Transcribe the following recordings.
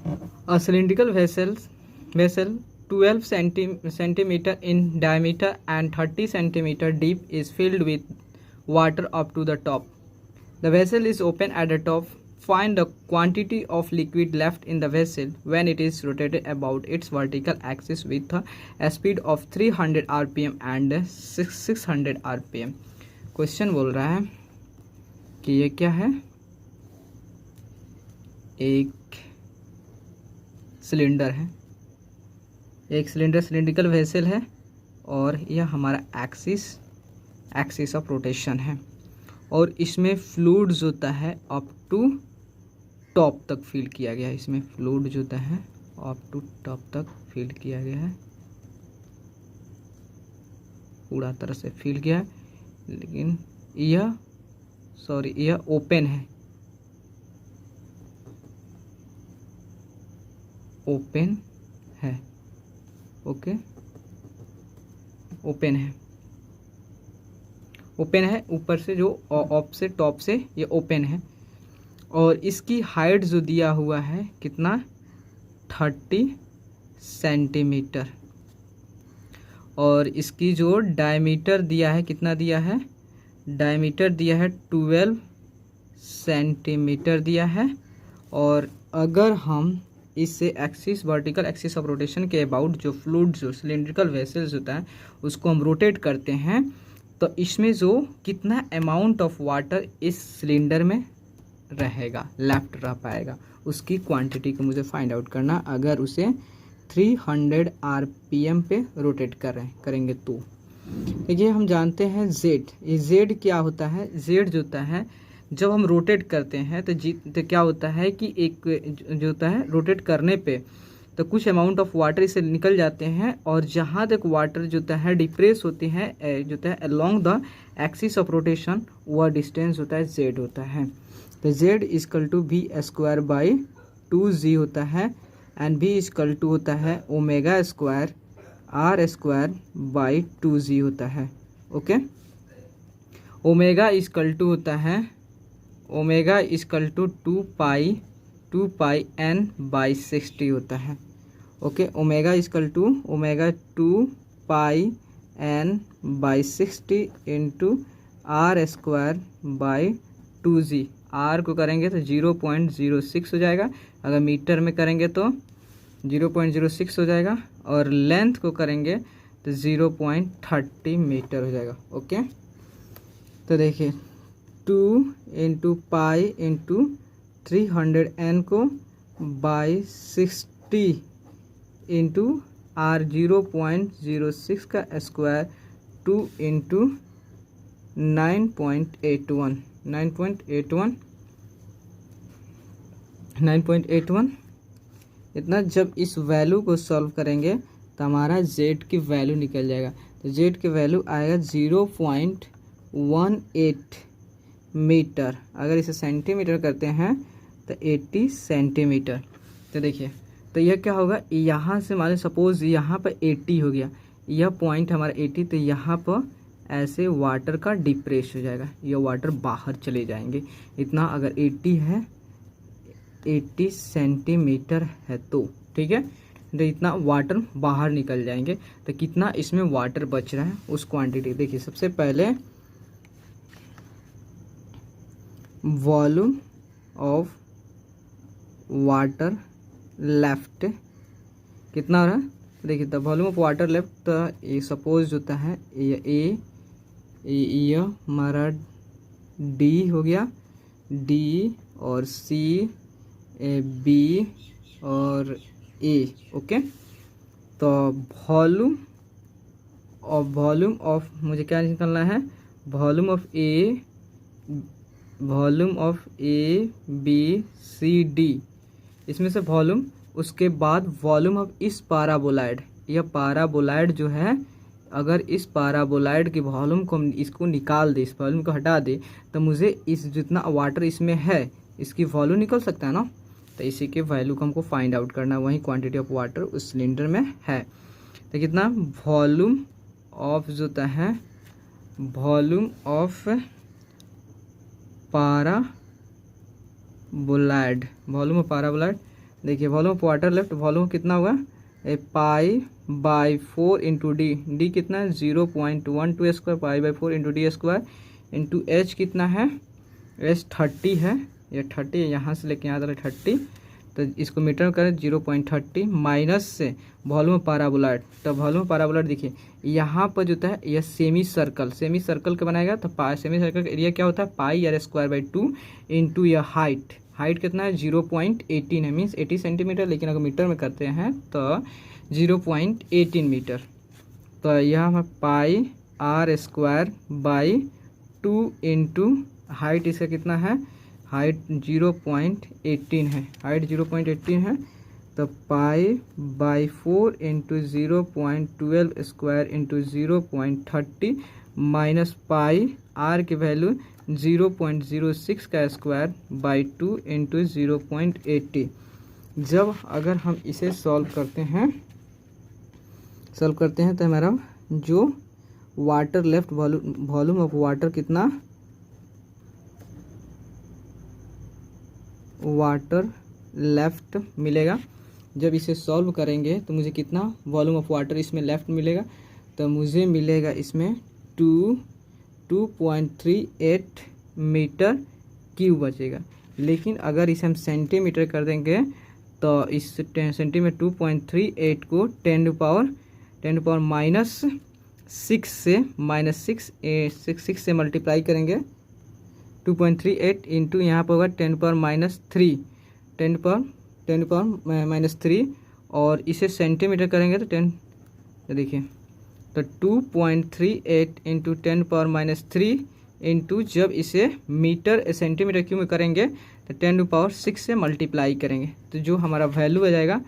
A cylindrical vessel 12 centimeter in diameter and 30 centimeter deep is filled with water up to the top. The vessel is open at the top. Find the quantity of liquid left in the vessel when it is rotated about its vertical axis with a speed of 300 rpm and 600 rpm. Question बोल रहा है कि ये क्या है, एक cylinder है, एक सिलेंडर सिलेंड्रिकल वेसल है और यह हमारा एक्सिस ऑफ रोटेशन है और इसमें फ्लूइड्स होता है अप टू टॉप तक फिल किया गया है। इसमें फ्लूइड्स होता है अप टू टॉप तक फिल किया गया है, पूरा तरह से फिल किया है, लेकिन यह ओपन है, ओपन है, ओके, ओपन है, ओपन है, ऊपर से जो ऑफ से टॉप से ये ओपन है और इसकी हाइट जो दिया हुआ है कितना 30 सेंटीमीटर और इसकी जो डायमीटर दिया है कितना दिया है, डायमीटर दिया है 12 सेंटीमीटर दिया है और अगर हम इससे axis vertical axis of rotation के अबाउट जो फ्लूइड जो सिलेंड्रिकल वेसल्स होता है उसको हम रोटेट करते हैं तो इसमें जो कितना अमाउंट ऑफ वाटर इस सिलेंडर में रहेगा, लेफ्ट रह पाएगा, उसकी क्वांटिटी को मुझे फाइंड आउट करना। अगर उसे 300 आरपीएम पे रोटेट करेंगे तो देखिए हम जानते हैं जेड, ये जेड क्या होता है, जेड जो होता है जब हम रोटेट करते हैं तो क्या होता है कि एक जो होता है रोटेट करने पे तो कुछ अमाउंट ऑफ वाटर इससे निकल जाते हैं और जहाँ तक वाटर जो होता है डिप्रेस होते हैं जो होता है along the axis of rotation वह डिस्टेंस होता है जेड होता है। तो Z equal to V square by 2g होता है एंड v इजकल टू होता है omega square R square by 2g होता है, ओके। ओमेगा इजकल टू होता है, omega equal to 2 pi n by 60 होता है, okay. Omega equal to omega 2 pi n by 60 into R square by 2g। Are को करेंगे तो 0.06 हो जाएगा, अगर मीटर में करेंगे तो 0.06 हो जाएगा और लेंथ को करेंगे तो 0.30 मीटर हो जाएगा, ओके। तो देखिए 2 इंटू पाई इंटू 300n को बाई 60 इंटू आर 0.06 का स्क्वायर 2 इंटू 9.81 इतना। जब इस वैल्यू को सॉल्व करेंगे तो हमारा जेड की वैल्यू निकल जाएगा, तो जेड की वैल्यू आएगा 0.18 मीटर। अगर इसे सेंटीमीटर करते हैं तो 80 सेंटीमीटर। तो देखिए तो यह क्या होगा, यहाँ से मान लो सपोज यहाँ पर 80 हो गया, यह पॉइंट हमारा 80, तो यहाँ पर ऐसे वाटर का डिप्रेस हो जाएगा, यह वाटर बाहर चले जाएंगे। इतना अगर 80 है, 80 सेंटीमीटर है तो ठीक है, तो इतना वाटर बाहर निकल जाएंगे। तो कितना इसमें वाटर बच रहा है उस क्वांटिटी देखिए। सबसे पहले वॉल्यूम ऑफ वाटर लेफ्ट कितना हो रहा है, देखिए the volume of water left, तो ये सपोज होता है ये हमारा डी हो गया, डी और सी बी और ए, ओके। तो वॉल्यूम ऑफ मुझे क्या निकालना है, volume of A B C D, इसमें से वॉल्यूम, उसके बाद वॉल्यूम ऑफ इस पाराबोलाइड, यह पाराबोलाइड जो है अगर इस पाराबोलाइड के वॉल्यूम को इसको निकाल दे, इस वॉल्यूम को हटा दे, तो मुझे इस जितना वाटर इसमें है इसकी वॉल्यूम निकल सकता है ना। तो इसी के वैल्यू को हमको फाइंड आउट करना है, वही क्वांटिटी ऑफ वाटर उस सिलेंडर में है। तो कितना वॉल्यूम ऑफ जो होता है, volume of paraboloid, volume of paraboloid देखिए volume of water left, volume कितना हुआ π/4 इंटू डी कितना है 0.12 square, π/4 into D square into H कितना है एच 30 है, ये 30 यहाँ से लेके यहाँ तक 30, तो इसको मीटर में करें 0.30 माइनस से वॉल्यूम ऑफ पैराबोलॉइड। तो वॉल्यूम ऑफ पैराबोलॉइड देखिए यहाँ पर जो है यह सेमी सर्कल का बनाएगा, तो सेमी सर्कल का एरिया क्या होता है πr²/2 इंटू यह हाइट कितना है 0.18 है, मीन्स 80 सेंटीमीटर, लेकिन अगर मीटर में करते हैं तो 0.18 मीटर। तो यह हमें πr²/2 इंटू हाइट इसका कितना है, हाइट 0.18 है, हाइट 0.18 है, तो π/4 into 0.12 square into 0.30 minus πr की वैल्यू 0.06 का स्क्वायर बाई 2 इंटू 0.80। जब अगर हम इसे सॉल्व करते हैं तो हमारा जो water left volume of water कितना, वाटर लेफ्ट मिलेगा। जब इसे सॉल्व करेंगे तो मुझे कितना वॉल्यूम ऑफ वाटर इसमें लेफ्ट मिलेगा, तो मुझे मिलेगा इसमें 2.38 मीटर क्यूब बचेगा। लेकिन अगर इसे हम सेंटीमीटर कर देंगे तो इस सेंटीमीटर 2.38 को 10 पावर -6 से मल्टीप्लाई करेंगे, 2.38 इंटू यहाँ पर होगा 10 पावर -3 और इसे सेंटीमीटर करेंगे तो 10, देखिए तो 2.38 इंटू 10 पावर -3 इंटू जब इसे मीटर सेंटीमीटर क्यूब में करेंगे तो 10 पावर 6 से मल्टीप्लाई करेंगे, तो जो हमारा वैल्यू आ जाएगा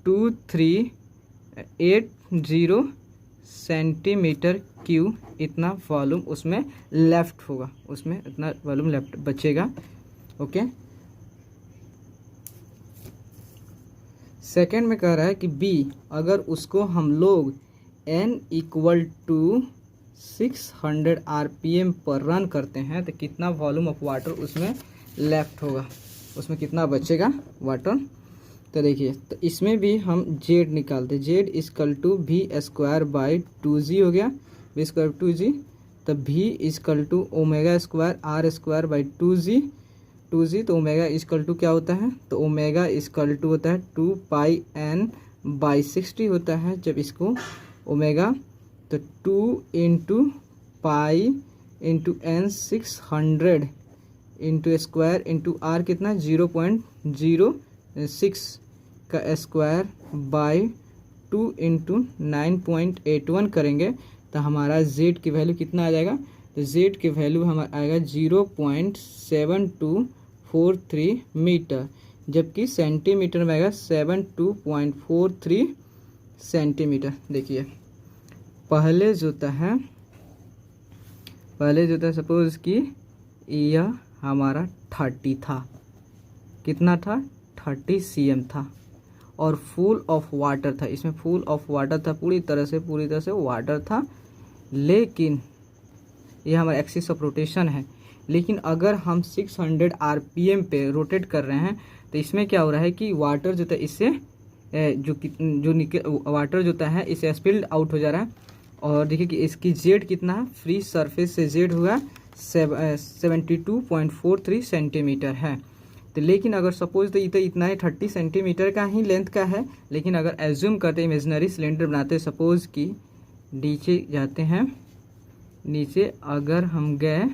2380 सेंटीमीटर क्यूब, इतना वॉल्यूम उसमें लेफ्ट होगा, उसमें इतना वॉल्यूम लेफ्ट बचेगा। ओके, सेकंड में कह रहा है कि बी, अगर उसको हम लोग n = 600 RPM पर रन करते हैं तो कितना वॉल्यूम ऑफ वाटर उसमें लेफ्ट होगा, उसमें कितना बचेगा वाटर। तो देखिए तो इसमें भी हम z निकालते, z = v²/2g हो गया, v²/2g, तो v = ω²r²/2g, तो ओमेगा = क्या होता है, तो ओमेगा = होता है 2πn/60 होता है। जब इसको ओमेगा तो 2 into pi into n 600 into square into R कितना 0.06 का स्क्वायर बाई 2 इंटू 9.81 करेंगे तो हमारा z की वैल्यू कितना आ जाएगा, तो z की वैल्यू हमारा आएगा 0.7243 मीटर, जबकि सेंटीमीटर में आएगा 72.43 सेंटीमीटर। देखिए पहले जो होता है सपोज कि यह हमारा 30 था, कितना था 30 cm था और फुल ऑफ वाटर था, इसमें फुल ऑफ वाटर था, पूरी तरह से वाटर था, लेकिन यह हमारा एक्सिस ऑफ रोटेशन है। लेकिन अगर हम 600 RPM पे रोटेट कर रहे हैं तो इसमें क्या हो रहा है कि वाटर जो था इससे वाटर जो है इसे स्पिल्ड आउट हो जा रहा है। और देखिए कि इसकी जेड कितना है, फ्री सरफेस से जेड हुआ 72.43 सेंटीमीटर है। तो लेकिन अगर सपोज तो इतना ही 30 सेंटीमीटर का ही लेंथ का है, लेकिन अगर एज्यूम करते हैं इमेजिनरी सिलेंडर बनाते, सपोज कि नीचे जाते हैं, नीचे अगर हम गए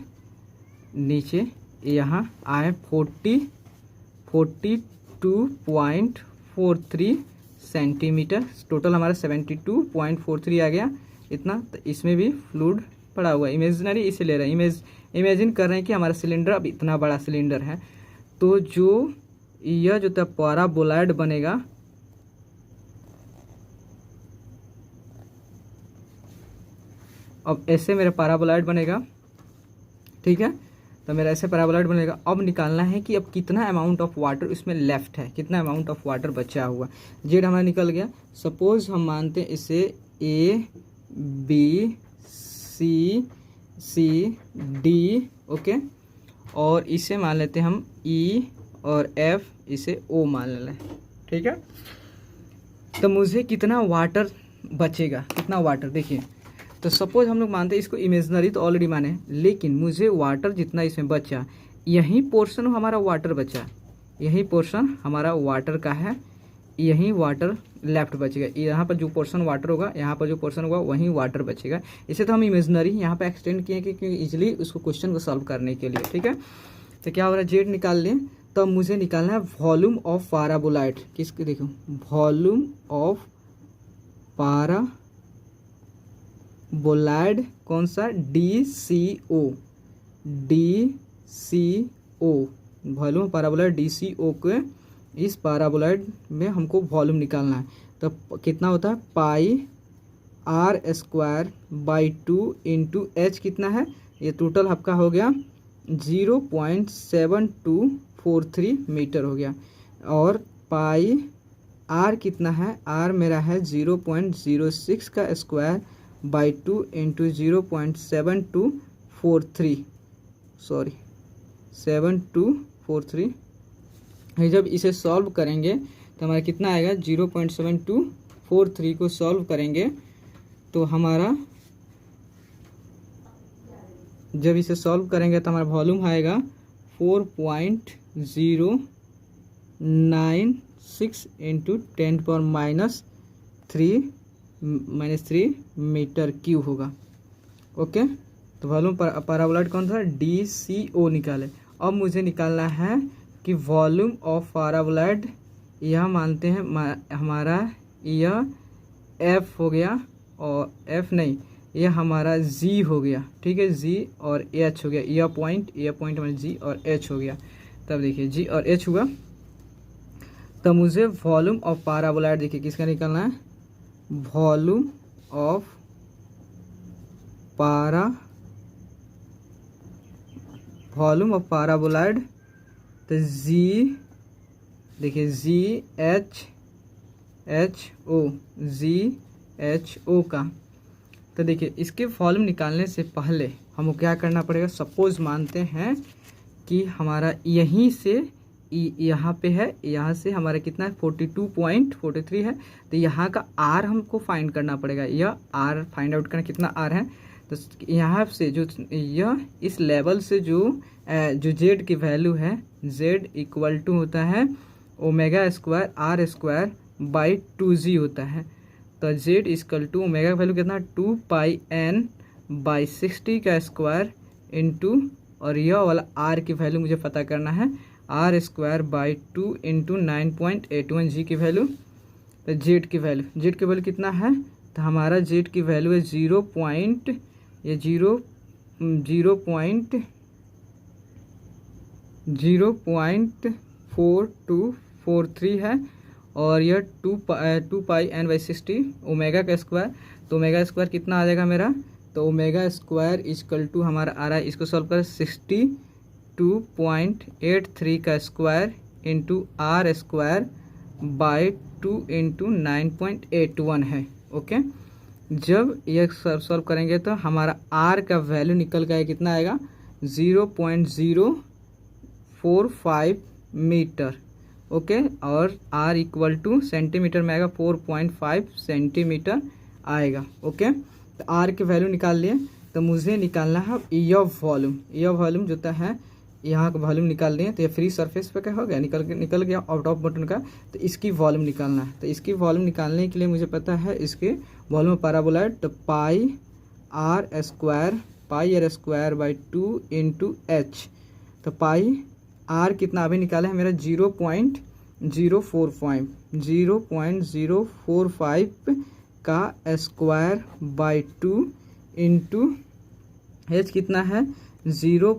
नीचे यहाँ आए 42.43 सेंटीमीटर, टोटल हमारा 72.43 आ गया इतना। तो इसमें भी फ्लूइड पड़ा हुआ है, इमेजिनरी इसे ले रहे हैं, इमेजिन कर रहे हैं कि हमारा सिलेंडर अब इतना बड़ा सिलेंडर है, तो जो यह जो था पैराबोलॉइड बनेगा, अब ऐसे मेरा पैराबोलॉइड बनेगा, ठीक है, तो मेरा ऐसे पैराबोलॉइड बनेगा। अब निकालना है कि अब कितना अमाउंट ऑफ वाटर इसमें लेफ्ट है, कितना अमाउंट ऑफ वाटर बचा हुआ। जेड हमारा निकल गया, सपोज हम मानते हैं इसे A B C D, okay, और इसे मान लेते हैं हम ई और एफ, इसे ओ मान लें, ठीक है। तो मुझे कितना वाटर बचेगा, कितना वाटर, देखिए तो सपोज हम लोग मानते हैं इसको इमेजनरी, तो ऑलरेडी माने, लेकिन मुझे वाटर जितना इसमें बचा, यही पोर्शन हमारा वाटर बचा, यही पोर्शन हमारा वाटर का है, यही वाटर लेफ्ट बचेगा। यहाँ पर जो पोर्शन वाटर होगा, यहाँ पर जो पोर्शन होगा वही वाटर बचेगा। इसे तो हम इमेजनरी यहाँ पे एक्सटेंड किए क्योंकि इजीली उसको क्वेश्चन को सॉल्व करने के लिए, ठीक है। तो क्या हो रहा है, जेड निकाल लें। तो मुझे निकालना है वॉल्यूम ऑफ पैराबोलाइड, किसके, देखो वॉल्यूम ऑफ पैराबोलाइड, कौन सा, DCO, volume of paraboloid DCO के, इस पैराबोलाइड में हमको वॉल्यूम निकालना है। तो कितना होता है, पाई r²/2 इंटू एच कितना है, ये टोटल आपका हो गया 0.7243 मीटर हो गया। और पाई आर कितना है, आर मेरा है 0.06 का स्क्वायर बाई 2 इंटू 7243। जब इसे सॉल्व करेंगे तो हमारा कितना आएगा, 0.7243 को सॉल्व करेंगे तो हमारा, जब इसे सॉल्व करेंगे तो हमारा वॉल्यूम आएगा 4.096 इंटू 10⁻³ मीटर क्यूब होगा। ओके, तो वॉल्यूम पैराबोलाइड कौन था, DCO निकाले। अब मुझे निकालना है कि वॉल्यूम ऑफ पैराबोलाइड, यह मानते हैं हमारा यह F हो गया, और F नहीं, यह हमारा G हो गया, ठीक है, G और H हो गया, यह पॉइंट हमारा G और H हो गया। तब देखिए G और H हुआ, तब मुझे वॉल्यूम ऑफ पैराबोलाइड, देखिए किसका निकालना है, वॉल्यूम ऑफ पैराबोलाइड, तो G, देखिए GHO का। तो देखिए इसके वॉल्यूम निकालने से पहले हमको क्या करना पड़ेगा, सपोज मानते हैं कि हमारा यहीं से यहाँ पे है, यहाँ से हमारा कितना है 42.43 है, तो यहाँ का R हमको फाइंड करना पड़ेगा। यह R फाइंड आउट करना, कितना R है, तो यहाँ से जो यह इस लेवल से जो Z की वैल्यू है, Z इक्वल टू होता है ω²R²/2G होता है। तो Z इक्वल टू ओमेगा का वैल्यू कितना, 2πn/60 का स्क्वायर इंटू, और यह वाला R की वैल्यू मुझे पता करना है, R²/2 इंटू 9.81 G की वैल्यू। तो Z की वैल्यू कितना है, तो हमारा Z की वैल्यू है 0.4243 है, और यह 2πn/60 ओमेगा का स्क्वायर, तो ओमेगा स्क्वायर कितना आ जाएगा मेरा, तो ओमेगा स्क्वायर इक्वल टू हमारा आ रहा है, इसको सॉल्व कर 62.83 का स्क्वायर इंटू R²/2 इंटू 9.81 है। ओके, जब ये सॉल्व करेंगे तो हमारा R का वैल्यू निकल के कितना आएगा, 0.045 मीटर। ओके, और R इक्वल टू सेंटीमीटर में आएगा 4.5 सेंटीमीटर आएगा। ओके, तो R की वैल्यू निकाल लिए, तो मुझे निकालना है यह वॉल्यूम जो है, यहाँ का वॉल्यूम निकाल लिए, तो ये फ्री सरफेस पे क्या हो गया, निकल गया आउट ऑफ बटन का, तो इसकी वॉल्यूम निकालना है। तो इसकी वॉल्यूम निकालने के लिए मुझे पता है इसके वॉल्यूम ऑफ पैराबोलाइड, तो πr²/2 इंटू H। तो पाई R कितना अभी निकाला है मेरा 0.045 का स्क्वायर/2 इंटू H कितना है 0.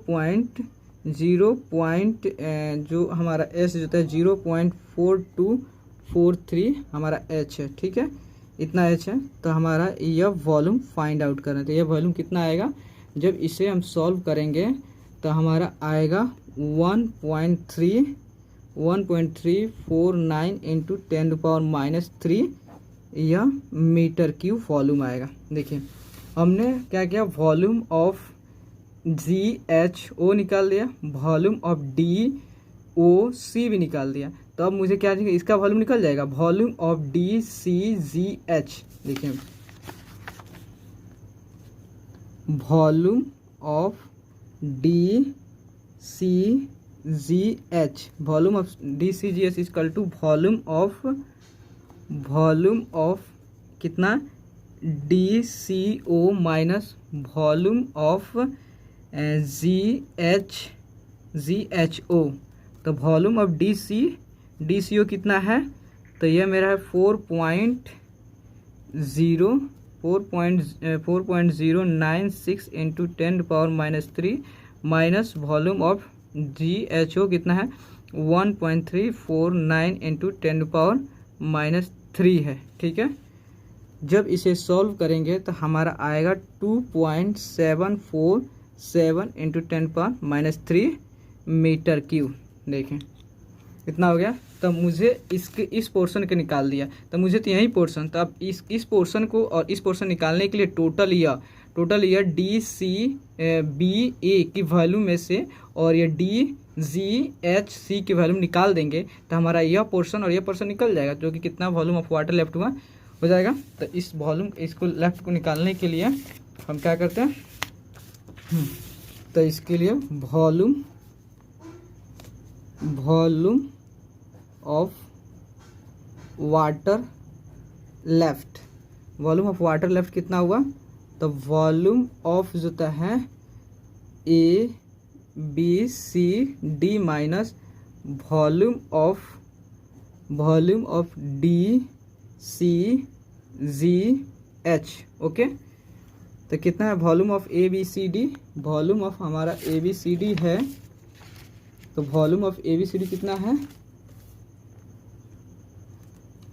जो हमारा S जो है 0.4243 हमारा H है, ठीक है, इतना H है। तो हमारा यह वॉल्यूम फाइंड आउट करना है, तो यह वॉल्यूम कितना आएगा, जब इसे हम सॉल्व करेंगे तो हमारा आएगा 1.349 इंटू 10⁻³ यह मीटर क्यूब वॉल्यूम आएगा। देखिए हमने क्या किया, वॉल्यूम ऑफ GHO निकाल लिया, वॉल्यूम ऑफ ओ सी भी निकाल दिया, तो अब मुझे क्या चाहिए, इसका वॉल्यूम निकल जाएगा, volume of D C G H. देखिए volume of D C G H, volume of D C G H equal to volume of कितना, D C O minus volume of G H O. तो volume of D C O कितना है, तो यह मेरा है 4.096 into 10⁻³ minus volume of G H O कितना है 1.349 इंटू 10⁻³ है। ठीक है, जब इसे सॉल्व करेंगे तो हमारा आएगा 2.747 इंटू 10⁻³ मीटर क्यूब। देखें इतना हो गया। तब मुझे इस पोर्शन के निकाल दिया, तो मुझे तो यही पोर्शन, तो अब इस पोर्शन को और इस पोर्शन निकालने के लिए total year D C B A की वैल्यू में से और ये डी जी एच सी की वैल्यू निकाल देंगे, तो हमारा यह पोर्शन और यह पोर्शन निकल जाएगा, जो कि कितना वॉल्यूम ऑफ वाटर लेफ्ट हुआ हो जाएगा। तो इस वॉल्यूम इसको लेफ्ट को निकालने के लिए हम क्या करते हैं, तो इसके लिए वॉल्यूम ऑफ वाटर लेफ्ट, कितना हुआ, तो वॉल्यूम ऑफ जो है A B C D minus volume of D C G H. Okay, तो कितना है volume of A B C D, volume of हमारा ए बी सी डी है, तो volume of A B C D कितना है,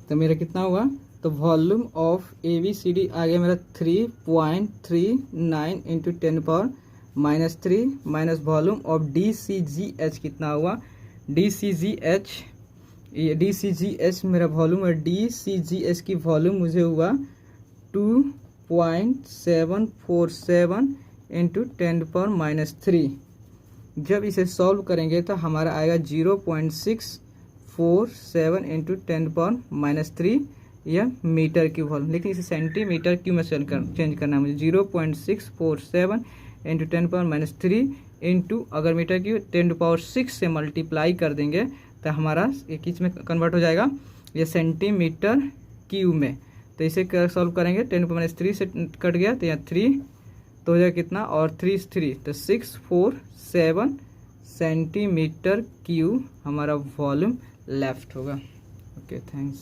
तो मेरा कितना हुआ, तो volume of A B C D आ गया मेरा 3.39 into 10⁻³ minus volume of D C G H कितना हुआ, डी सी जी एच मेरा वॉल्यूम है, डी सी जी एच की वॉल्यूम मुझे हुआ 2.747 इंटू 10⁻³ जब इसे सॉल्व करेंगे तो हमारा आएगा 0.647 इंटू 10⁻³ यह मीटर क्यूब वॉल्यूम, लेकिन इसे सेंटीमीटर क्यूब में चेंज करना है मुझे। 0.647 इंटू 10⁻³ इंटू अगर मीटर क्यूब 10⁻6 से मल्टीप्लाई कर देंगे तो हमारा एक किस में कन्वर्ट हो जाएगा, ये सेंटीमीटर क्यूब में। तो इसे सॉल्व करेंगे 10⁻³ से कट गया तो यहाँ 3 तो हो जाएगा कितना, और 3 तो 647 सेंटीमीटर क्यूब हमारा वॉल्यूम लेफ्ट होगा। Okay thanks.